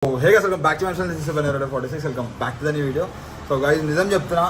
Hey guys, welcome back to my channel. This is 46. Welcome back to the new video. So guys నిజం చెప్తున్నా,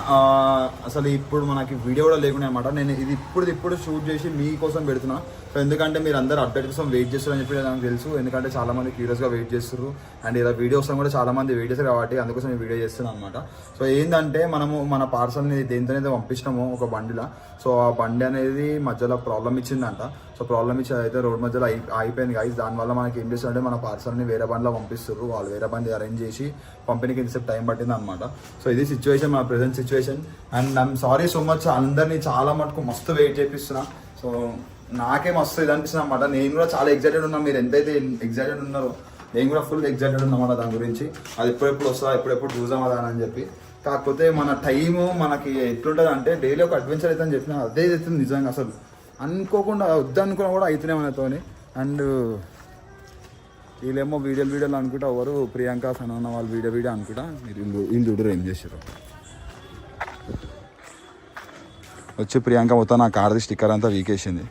అసలు ఇప్పుడు మనకి video కూడా లేకుండా అనమాట. నేను ఇది ఇప్పుడు షూట్ చేసి మీకోసం పెడుతున్నా. సో ఎందుకంటే మీరు అందరూ అప్డేట్ కోసం వెయిట్ చేస్తారని చెప్పి నాకు తెలుసు. ఎందుకంటే చాలా మంది క్యూరియస్గా వెయిట్ చేస్తారు అండ్ ఇలా వీడియోస్ కూడా చాలా మంది వెయిట్ చేస్తారు కాబట్టి అందుకోసం ఈ వీడియో చేస్తున్నాను అనమాట. సో ఏంటంటే మనము మన పార్సల్ని దేనితోనైతే పంపించినామో ఒక బండిలా, సో ఆ బండి అనేది మధ్యలో ప్రాబ్లం ఇచ్చిందంట. సో ప్రాబ్లం ఇచ్చి అయితే రోడ్ మధ్యలో అయిపోయింది గైస్. దానివల్ల మనకి ఏం చేస్తారంటే మన పార్సల్ని వేరే బండిలో పంపిస్తారు. వాళ్ళు వేరే బండి అరేంజ్ చేసి పంపిణీకి ఇంతసేపు టైం పట్టింది అనమాట. సో ఇది సిచ్యువేషన్, మన present situation. And I'm sorry so much, అందరినీ చాలా మటుకు మస్తు వెయిట్ చేపిస్తున్నా. సో నాకే మస్తు ఇది అనిపిస్తుంది అనమాట. నేను కూడా చాలా ఎక్సైటెడ్ ఉన్నా. మీరు ఎంతైతే ఎక్సైటెడ్ ఉన్నారో నేను కూడా ఫుల్ ఎక్సైటెడ్ ఉన్నమాట దాని గురించి. అది ఎప్పుడెప్పుడు వస్తుందా, ఎప్పుడెప్పుడు చూసాం అదా అని చెప్పి. కాకపోతే మన టైము మనకి ఎట్లుంటుంది అంటే డైలీ ఒక అడ్వెంచర్ అయితే అని చెప్పిన అదే అవుతుంది నిజంగా. అసలు అనుకోకుండా వద్దనుకున్నా కూడా అవుతున్నాయి మనతోని. అండ్ వీళ్ళేమో వీడియోలు అనుకుంటా, ఎవరు ప్రియాంక సనన్న వాళ్ళు వీడియో అనుకుంటా. మీరు వీళ్ళు చూడరు ఏం చేశారు. వచ్చి ప్రియాంక మొత్తం నా కార్ది స్టిక్కర్ అంతా వీకేసింది.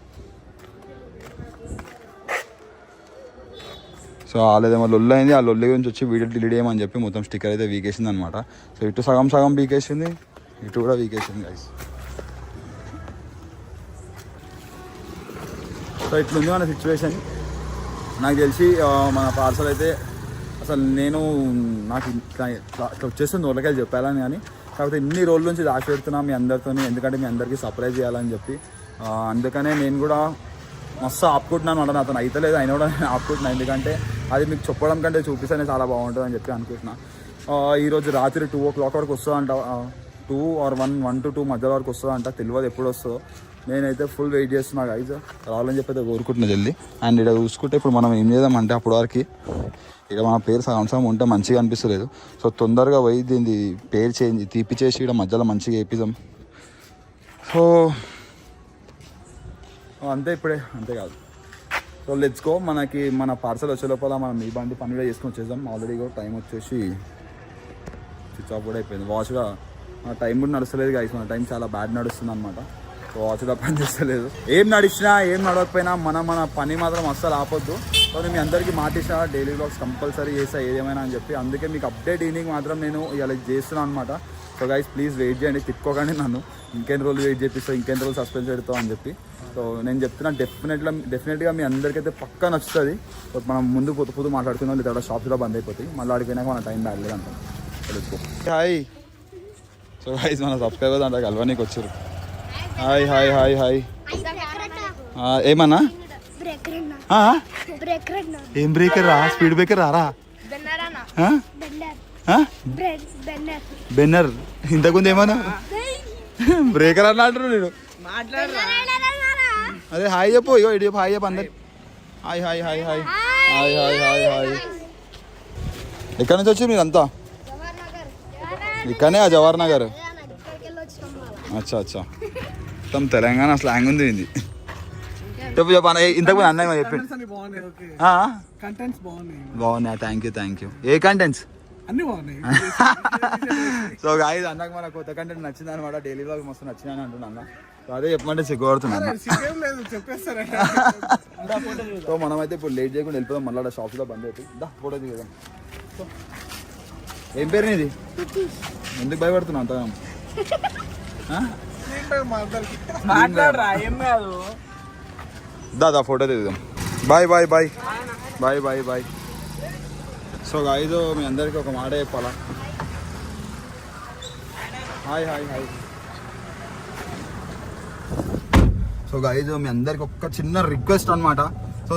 సో వాళ్ళేదేమో లొల్లు అయింది. ఆ లొల్లి గురించి వచ్చి వీడియో డిలీట్ చేయమని చెప్పి మొత్తం స్టిక్కర్ అయితే వీకేసింది అనమాట. సో ఇటు సగం వీకేసింది, ఇటు కూడా వీకేసింది గైస్. సో ఇట్లుంది మన సిచ్యువేషన్. నాకు తెలిసి మన పార్సల్ అయితే అసలు నాకు ఇట్లా వచ్చేస్తుంది నోళ్ళకెళ్ళి చెప్పాలని, కానీ కాకపోతే ఇన్ని రోజుల నుంచి దాచి పెడుతున్నా మీ అందరితో, ఎందుకంటే మీ అందరికీ సర్ప్రైజ్ చేయాలని చెప్పి. అందుకనే నేను కూడా మస్తు ఆపుకుంటున్నాను అనమాట. అతను అయితే లేదు, అయినా కూడా నేను ఆపుకుంటున్నాను. ఎందుకంటే అది మీకు చెప్పడం కంటే చూపిస్తేనే చాలా బాగుంటుంది అని చెప్పి అనుకుంటున్నా. ఈరోజు రాత్రి 2 o'clock వరకు వస్తుందంట. 2 or 1 to 2 మధ్య వరకు వస్తుందంట. తెలియదు ఎప్పుడు వస్తుందో. నేనైతే ఫుల్ వెయిట్ చేస్తున్నా గైజ్, రావాలని చెప్పి అయితే కోరుకుంటున్నా జల్దీ. అండ్ ఇక్కడ చూసుకుంటే ఇప్పుడు మనం ఏం చేద్దామంటే అప్పటి వరకు ఇక్కడ మన పేరు సగం ఉంటే మంచిగా అనిపిస్తలేదు. సో తొందరగా పోయి దీన్ని పేరు తీపిచేసి ఇక్కడ మధ్యలో మంచిగా వేపిద్దాం. సో అంతే, ఇప్పుడే అంతే కాదు. So let's go. మనకి మన పార్సల్ వచ్చే లోపల మనం ఈ బండి పని కూడా చేసుకొని వచ్చేద్దాం. ఆల్రెడీ కూడా టైం వచ్చేసి స్విచ్ ఆఫ్ కూడా అయిపోయింది. వాచ్గా టైం కూడా నడుస్తలేదు గైస్. మన టైం చాలా బ్యాడ్ నడుస్తుంది అనమాట. సో వాచ్ కూడా పని చేస్తలేదు. ఏం నడిచినా ఏం నడవకపోయినా మన పని మాత్రం అస్సలు ఆపొద్దు. సో నేను మీ అందరికీ మాటిస్తా, డైలీ వ్లాగ్స్ కంపల్సరీ చేస్తా ఏదేమైనా అని చెప్పి. అందుకే మీకు అప్డేట్ ఈవినింగ్ మాత్రం నేను ఇలా చేస్తున్నాను అనమాట. సో గైస్ ప్లీజ్ వెయిట్ చేయండి, తిప్పుకోకండి నన్ను. ఇంకెన్ని రోజులు వెయిట్ చేపిస్తావు, ఇంకెన్ని రోజులు సస్పెన్స్ పెడతావు అని చెప్పి. సో నేను చెప్తున్నా డెఫినెట్గా మీ అందరికైతే పక్కా నచ్చుతుంది. సో మనం ముందు పొద్దు మాట్లాడుకుందాం, లేదా షాప్స్ కూడా బంద్ అయిపోతాయి. మళ్ళీ ఆడిపోయినాక మన టైం బ్యాడ్ అంటాం. తెలుసుకో. హాయ్. సో గైస్ మన సబ్స్క్రైబర్స్ అంటే కలవనీకి వచ్చారు. Hi hi hi hi. ఏమన్నా ఏం బ్రేకర్ రా, స్పీడ్ బ్రేకర్ రారా? బెన్నర్. ఇంతకుముందు ఏమన్నా బ్రేకర్ అన్న అంటారు. నేను అదే హాయ్ చెప్పు, ఇగో ఇటు చెప్పు, హాయ్ చెప్పు అందరు. Hi hi hi hi hi hi hi hi. ఎక్కడి నుంచి వచ్చి మీరు అంతా? ఇక్కడనే జవహర్ నగర్. అచ్చా మొత్తం తెలంగాణ స్లాంగ్ ఉంది. ఇది చెప్పు ఇంతకుముందు అన్నయ్య చెప్పండి. బాగున్నాయి, thank you. A contents? So guys అన్నకు మన కొత్త కంటెంట్ నచ్చింది అనమాట. డైలీ వ్లాగ్ మస్తు నచ్చిందని అంటున్నా. సో అదే చెప్పమంటే సిగ్గుపడుతున్నాను. సో మనమైతే ఇప్పుడు లేట్ చేయకుండా వెళ్ళిపోదాం. మళ్ళీ షాప్లో బంద్ అవుతుంది. ఫోటో దిగదాం. ఏం పేరు నీది? ఎందుకు భయపడుతున్నావు అంత? దాదా ఫోటో దిగుదాం. బాయ్. సో గాయస్ మీ అందరికీ ఒక మాట చెప్పాలా. హాయ్. సో గాయస్ మీ అందరికి ఒక చిన్న రిక్వెస్ట్ అనమాట. సో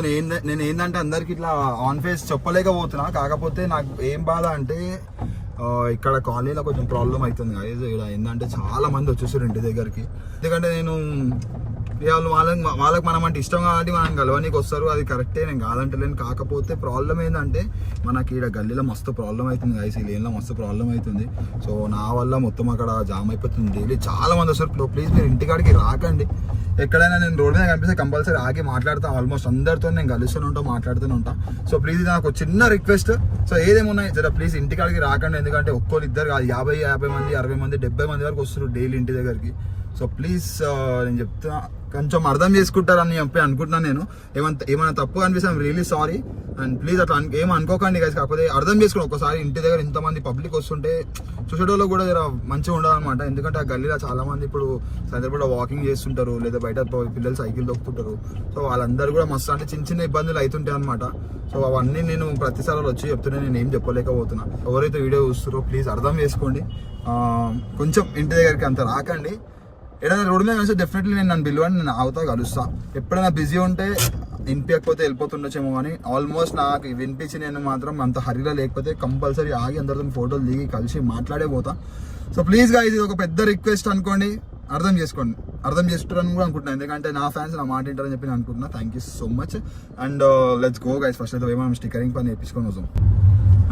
నేను ఏంటంటే అందరికి ఇట్లా ఆన్ ఫేస్ చెప్పలేకపోతున్నా. కాకపోతే నాకు ఏం బాధ అంటే ఇక్కడ కాలనీలో కొంచెం ప్రాబ్లం అవుతుంది గాయస్. ఇక్కడ ఏంటంటే చాలా మంది వచ్చేసారు ఇంటి దగ్గరికి. ఎందుకంటే నేను వాళ్ళకి మనం అంటే ఇష్టం కాబట్టి మనం కలవనీకి వస్తారు, అది కరెక్టే, నేను కాదంటలేను. కాకపోతే ప్రాబ్లం ఏంటంటే మనకి ఇక్కడ గల్లీలో మస్తు ప్రాబ్లం అవుతుంది గైస్, ఈ లేన్లో మస్తు ప్రాబ్లం అవుతుంది. సో నా వల్ల మొత్తం అక్కడ జామ్ అయిపోతుంది. డైలీ చాలా మంది వస్తారు. ప్లీజ్ మీరు ఇంటికాడికి రాకండి. ఎక్కడైనా నేను రోడ్ మీద కనిపిస్తే కంపల్సరీ ఆగి మాట్లాడతా. ఆల్మోస్ట్ అందరితో నేను కలుస్తూనే ఉంటా, మాట్లాడుతూనే ఉంటా. సో ప్లీజ్ ఇది నాకు చిన్న రిక్వెస్ట్. సో ఏదేమున్నాయి జర ప్లీజ్ ఇంటికాడికి రాకండి. ఎందుకంటే ఒక్కోళ్ళు ఇద్దరు కాదు, 50 మంది 60 మంది 70 మంది వరకు వస్తారు డైలీ ఇంటి దగ్గరికి. సో ప్లీజ్ నేను చెప్తున్నా, కొంచెం అర్థం చేసుకుంటారని చెప్పి అనుకుంటున్నాను నేను. ఏమైనా తప్పు అనిపిస్తే I'm really sorry and please అట్లా ఏం అనుకోకండి గైస్. కాకపోతే అర్థం చేసుకోండి, ఒకసారి ఇంటి దగ్గర ఇంతమంది పబ్లిక్ వస్తుంటే చూసేటోళ్ళు కూడా జర మంచిగా ఉండాలన్నమాట. ఎందుకంటే ఆ గల్లీలో చాలా మంది ఇప్పుడు సాయంత్రం వాకింగ్ చేస్తుంటారు, లేదా బయట పిల్లలు సైకిల్ దొక్కుతుంటారు. సో వాళ్ళందరూ కూడా మస్తు అంటే చిన్న చిన్న ఇబ్బందులు అవుతుంటాయి అనమాట. సో అవన్నీ నేను ప్రతిసారి వచ్చి చెప్తున్నా, నేను ఏం చెప్పలేకపోతున్నా. ఎవరైతే వీడియో చూస్తారో ప్లీజ్ అర్థం చేసుకోండి. కొంచెం ఇంటి దగ్గరికి అంత రాకండి. ఏదైనా రోడ్డు మీద కలిసి డెఫినెట్లీ నేను నన్ను పిలువని నేను ఆగుతా కలుస్తా. ఎప్పుడైనా బిజీ ఉంటే వినిపించకపోతే వెళ్ళిపోతుండొచ్చేమో, కానీ ఆల్మోస్ట్ నాకు వినిపించి నేను మాత్రం అంత హరిలో లేకపోతే కంపల్సరీ ఆగి అందరితో ఫోటోలు దిగి కలిసి మాట్లాడే పోతా. సో ప్లీజ్ గా ఇది ఒక పెద్ద రిక్వెస్ట్ అనుకోండి, అర్థం చేసుకోండి. అర్థం చేసుకుంటారని కూడా అనుకుంటున్నాను, ఎందుకంటే నా ఫ్యాన్స్ నా మాట వింటారని చెప్పి నేను అనుకుంటున్నా. Thank you so much and let's go guys. First అయితే మనం స్టిక్కరింగ్ పని నేర్పించుకొని వస్తాం.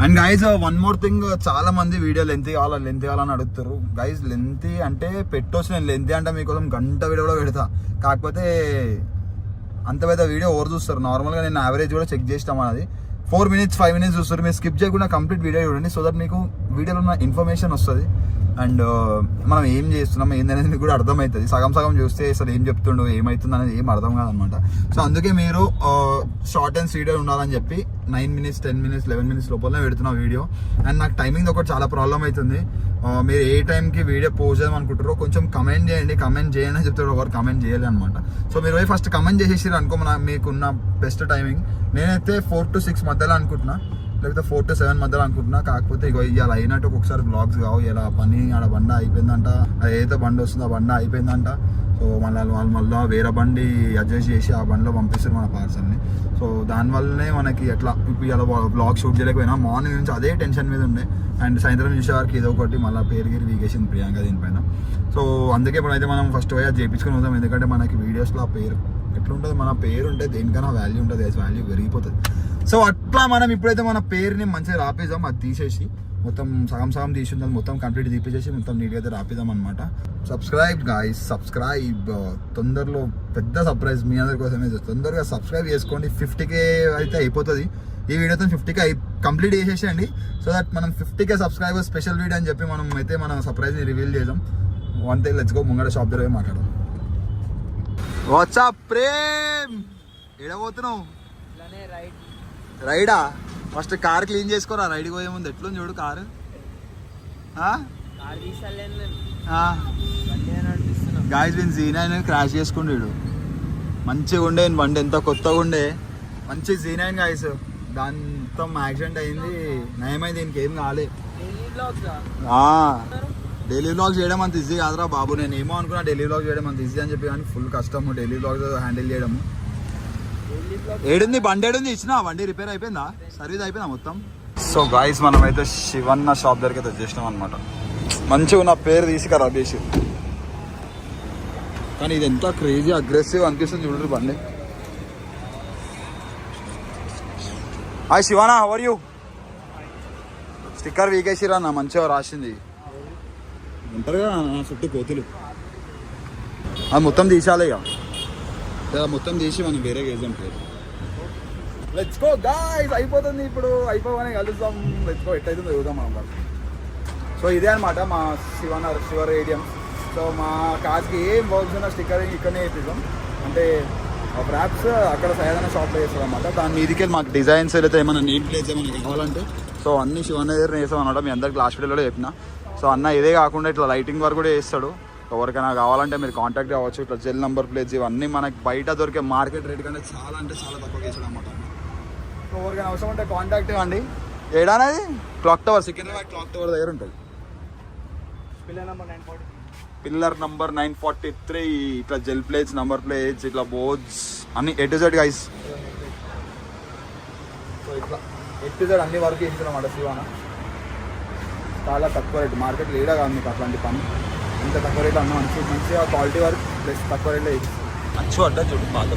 And guys one more thing, చాలా మంది వీడియో లెంత్ కావాలని అడుగుతారు గైజ్. లెంత్ అంటే పెట్టొచ్చు, నేను లెంత్ అంటే మీకోసం గంట వీడియో కూడా పెడతా. కాకపోతే అంత పెద్ద వీడియో ఎవరు చూస్తారు? నార్మల్గా నేను యావరేజ్ కూడా చెక్ చేస్తాం, అది 4 minutes 5 minutes చూస్తారు. మీరు స్కిప్ చేయకుండా కంప్లీట్ వీడియో చూడండి, సో దట్ మీకు వీడియోలో ఉన్న ఇన్ఫర్మేషన్ వస్తుంది అండ్ మనం ఏం చేస్తున్నాం ఏందనేది మీకు కూడా అర్థమవుతుంది. సగం చూస్తే అసలు ఏం చెప్తుండో ఏమవుతుంది అనేది ఏం అర్థం కాదనమాట. సో అందుకే మీరు షార్ట్ అండ్ స్వీట్ ఉండాలని చెప్పి 9 minutes 10 minutes 11 minutes లోపలనే పెడుతున్నా వీడియో. అండ్ నాకు టైమింగ్ ఒకటి చాలా ప్రాబ్లం అవుతుంది. మీరు ఏ టైంకి వీడియో పోస్ట్ చేద్దాం అనుకుంటారో కొంచెం కమెంట్ చేయండి అని చెప్తారు, ఎవరు కమెంట్ చేయాలి అనమాట. సో మీరు పోయి ఫస్ట్ కమెంట్ చేసేసారు అనుకో, మీకున్న బెస్ట్ టైమింగ్. నేనైతే 4 to 6 మధ్యలో అనుకుంటున్నా, లేకపోతే 4 to 7 మధ్యలో అనుకుంటున్నా. కాకపోతే ఇక ఇవాళ అయినట్టు ఒక్కొక్కసారి బ్లాగ్స్ కావు. ఇలా పని ఆడ బండ అయిపోయిందంట, అది ఏదైతే బండి వస్తుందో ఆ బండ అయిపోయిందంట. సో మళ్ళీ వేరే బండి అడ్జస్ట్ చేసి ఆ బండిలో పంపిస్తారు మన పార్సల్ని. సో దానివల్లనే మనకి ఎట్లా ఇప్పుడు ఇలా బ్లాగ్ షూట్ చేయలేకపోయినా, మార్నింగ్ నుంచి అదే టెన్షన్ మీద ఉండే. అండ్ సాయంత్రం చూసే వారికి ఏదో ఒకటి మళ్ళీ పేరు వీకేసింది ప్రియాంక దీనిపైన. సో అందుకే ఇప్పుడైతే మనం ఫస్ట్ పోయి అది చేయించుకొని వద్దాం, ఎందుకంటే మనకి వీడియోస్లో ఆ పేరు ఎట్లుంటుంది, మన పేరు ఉంటే దేనికైనా వాల్యూ ఉంటుంది, వాల్యూ పెరిగిపోతుంది. సో అట్లా మనం ఇప్పుడైతే మన పేరుని మంచిగా రాపేద్దాం, అది తీసేసి మొత్తం సగం తీసి ఉంటుంది, మొత్తం కంప్లీట్ తీపేసేసి మొత్తం నీట్గా అయితే రాపిద్దాం అనమాట. Subscribe guys, subscribe. తొందరలో పెద్ద సర్ప్రైజ్ మీ అందరి కోసమే, తొందరగా సబ్స్క్రైబ్ చేసుకోండి. 50K అయితే అయిపోతుంది ఈ వీడియోతో. 50K కంప్లీట్ చేసేసేయండి, సో దట్ మనం 50K సబ్స్క్రైబర్స్ స్పెషల్ వీడియో అని చెప్పి మనం అయితే మన సర్ప్రైజ్ని రివీల్ చేద్దాం. One thing, let's go. ముంగడ షాప్ దగ్గర మాట్లాడదాం. వాట్సాప్ ప్రేమ్, ఎడబోతున్నావు? రైడా? ఫస్ట్ కార్ క్లీన్ చేసుకోరా, రైడ్కి పోయే ముందు. ఎట్లుంది చూడు car. Guys win Z9 crash చేసుకుంటాడు. మంచిగా ఉండే బండి, ఎంత కొత్తగా ఉండే, మంచి Z9 గాయస్. దాంతో యాక్సిడెంట్ అయింది, నయమైంది, దీనికి ఏం కాలే. డైలీ వ్లాగ్స్ చేయడం అంత ఈజీ కాదురా బాబు. నేను ఏమో అనుకున్నా డైలీ వ్లాగ్ చేయడం అంత ఈజీ అని చెప్పి, కానీ ఫుల్ కష్టము డైలీ వ్లాగ్స్ హ్యాండిల్ చేయడము. ఏడుంది బండి? ఏడుంది? ఇచ్చిన బండి రిపేర్ అయిపోయిందా? సర్వీస్ అయిపోయిందా మొత్తం? సో గాయస్ మనం అయితే శివన్న షాప్ దగ్గరికి అయితే వచ్చేసినాం అనమాట. మంచిగా ఉన్న పేరు తీసి ఖరాబ్ చేసి, కానీ ఇది ఎంత క్రేజీ అగ్రెసివ్ అనిపిస్తుంది చూడండి బండి. హాయ్ శివానా, హౌ ఆర్ యూ? స్టిక్కర్ వీకేసిరా నా, మంచిగా రాసింది ఉంటారుగా చుట్టూ కోతులు. అది మొత్తం తీసాలి ఇక, మొత్తం తీసి మనం వేరే వేసాం పేరు. లెట్స్ గో గాయ్స్, అయిపోతుంది ఇప్పుడు. అయిపోగానే కలుద్దాం. లెట్స్ గో, ఎట్టయితుందో చూద్దాం మనం. సో ఇదే అనమాట మా శివ రేడియం. సో మా కార్కి ఏం వర్క్స్ ఉన్నా స్టిక్కరింగ్ ఇక్కడనే వేపిద్దాం. అంటే ర్యాప్స్ అక్కడ సైదన షాప్లో వేస్తాం అనమాట. దాని మీదికి మాకు డిజైన్స్ అయితే ఏమైనా నేమ్ ప్లేట్స్ ఏమైనా కావాలంటే సో అన్ని శివన్న దగ్గర వేస్తాం అనమాట. మీ అందరికి లాస్ట్ వీడియోలో చెప్పిన. సో అన్న ఇదే కాకుండా ఇట్లా లైటింగ్ వర్క్ కూడా వేస్తాడు. ఎవరికైనా కావాలంటే మీరు కాంటాక్ట్ అవ్వచ్చు. ఇట్లా జెల్ నెంబర్ ప్లేట్స్ ఇవన్నీ మనకి బయట దొరికే మార్కెట్ రేట్ కంటే చాలా అంటే చాలా తక్కువ వేసాడు అనమాట. సో ఎవరికైనా అవసరం ఉంటే కాంటాక్ట్ ఇవ్వండి. ఏడానది clock tower, Secunderabad clock tower దగ్గర ఉంటుంది. Pillar number 943. ఇట్లా జెల్ ప్లేట్స్, నంబర్ ప్లేట్స్, ఇట్లా బోర్డ్స్ అన్ని A to Z guys. So ఇట్లా A to Z అన్ని వరకు వేస్తున్నామాట శివాన. చాలా తక్కువ రేట్, మార్కెట్లో ఏడా కాదు మీకు అట్లాంటి పని. ఇంత తక్కువ రేట్లో అన్న మంచిగా క్వాలిటీ వర్క్ ప్లస్ తక్కువ రేట్లో అచ్చు అడ్డా చూడు. పాత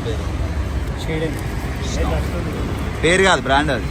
పేరు కాదు, బ్రాండ్ అది.